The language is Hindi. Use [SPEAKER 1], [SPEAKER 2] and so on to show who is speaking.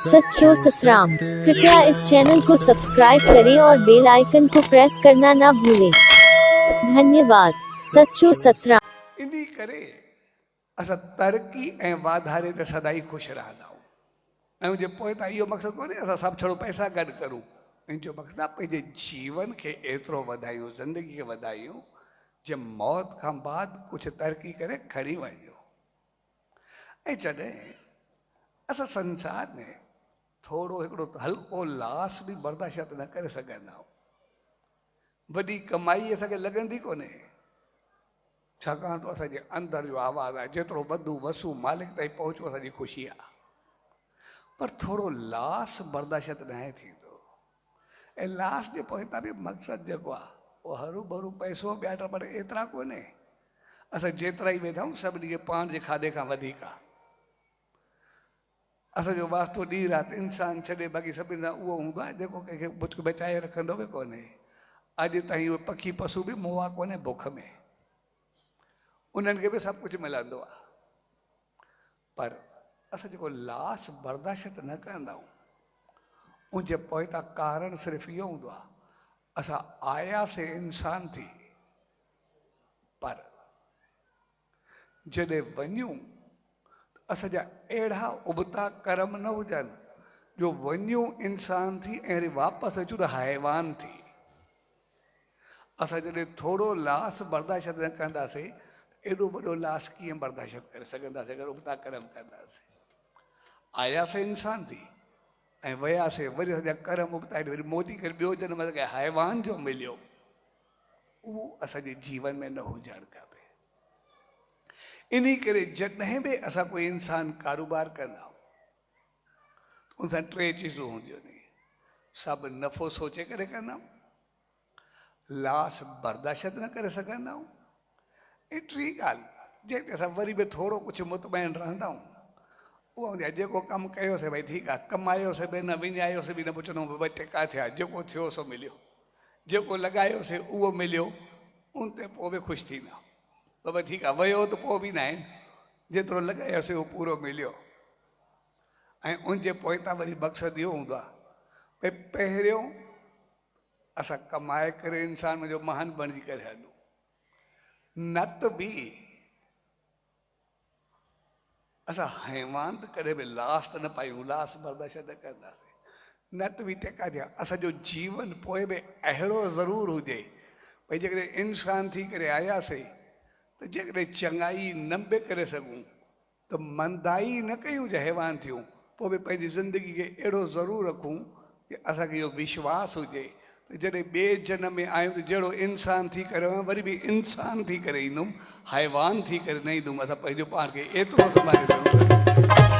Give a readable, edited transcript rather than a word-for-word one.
[SPEAKER 1] सच्चो सतराम। कृपया इस चैनल को सब्सक्राइब करें और बेल आइकन को प्रेस करना ना भूलें। धन्यवाद। सच्चो सतराम।
[SPEAKER 2] इन्हीं करे असां तरक़ी ऐं वाधारे ते सदाई ख़ुशि रहंदा आहियूं। ऐं जे पोइ त इहो मक़सदु कोन्हे असां सभु छड़ो पैसा गॾु करूं। इन जो मक़सदु आहे पंहिंजे जीवन खे एतिरो वधायूं, ज़िंदगी खे वधायूं जे मौत खां बाद कुझु तरक़ी करे खणी वञो। ऐं जॾहिं असां संसार में थोरो हिकिड़ो हल्को लास बि बर्दाश्त न करे सघंदा आहियूं, वॾी कमाई असांखे लॻंदी कोन्हे, छाकाणि तो असांजे अंदरि जो आवाज़ आहे जेतिरो वधू वसू मालिक ताईं पहुचो असांजी ख़ुशी आहे। पर थोरो लास बर्दाश्त न थींदो। ऐं लास जे पोइतां बि मक़सदु जेको आहे उहो हरू भरू पैसो ॿिया पर एतिरा कोन्हे। असां जेतिरा ई वेठा आहियूं सभिनी खे पाण जे खाधे खां वधीक आहे। असांजो वास्तो ॾींहुं राति इंसानु छॾे बाक़ी सभिनि सां उहो हूंदो आहे जेको कंहिंखे बुछ बचाए रखंदो बि कोन्हे। अॼु ताईं उहे पखी पशु बि मुआ कोन्हे बुख में, उन्हनि खे बि सभु कुझु मिलंदो आहे। पर असां जेको लास बर्दाश्त न कंदा आहियूं उनजे पोइतां कारण सिर्फ़ु इहो हूंदो आहे असां आयासीं इंसान थी, पर जॾहिं वञूं असांजा अहिड़ा उबता कर्म न हुजनि जो वञूं इंसान थी ऐं वरी वापसि अचूं त हैवान थी। असां जॾहिं थोरो लास बर्दाश्त न कंदासीं एॾो वॾो लास कीअं बर्दाश्त करे सघंदासीं अगरि उबता कर्म कंदासीं। आयासीं इंसान थी ऐं वियासीं वरी असांजा कर्म उबता वरी मोटी करे ॿियो जनम असांखे हैवान जो मिलियो, उहो असांजे जीवन में न हुजणु खपे। इन करे जॾहिं बि असां कोई इंसान कारोबार कंदा आहियूं उन सां टे चीज़ूं हूंदियूं आहिनि। सभु नफ़ो सोचे करे कंदा आहियूं, लास बर्दाश्त न करे सघंदा आहियूं, ऐं टी ॻाल्हि जंहिंते असां वरी बि थोरो कुझु मुतमैन रहंदा आहियूं उहो हूंदी आहे जेको कमु कयोसीं भई ठीकु आहे, कमायोसीं बि न विञायोसीं बि न पुछंदो ॿ टका थिया, जेको थियो सो मिलियो, जेको लॻायोसीं उहो मिलियो, उन ते पोइ बि ख़ुशि थींदा। बाबा ठीकु आहे वियो त पोइ बि न आहिनि, जेतिरो लॻायोसीं उहो पूरो मिलियो। ऐं उनजे पोइतां वरी मक़सदु इहो हूंदो आहे भई पहिरियों असां कमाए करे इंसान जो महान बणिजी करे हलूं, न त बि असां हैवान त कॾहिं बि लास त न पायूं, लास बर्दाश्त न कंदासीं, न त बि टेका थिया। असांजो जीवन पोइ बि अहिड़ो ज़रूरु हुजे भई जेकॾहिं इंसान थी करे आयासीं त जेकॾहिं चङाई न बि करे सघूं त मंदाई न कयूं जे हैवान थियूं, पोइ बि पंहिंजी ज़िंदगी खे अहिड़ो ज़रूरु रखूं कि असांखे इहो विश्वास हुजे त जॾहिं ॿिए जनम में आहियूं त जहिड़ो इंसान थी करे वरी बि इंसान थी करे ईंदुमि, हैवान थी करे न ईंदुमि। असां पंहिंजो पाण खे एतिरो संभाले सघूं।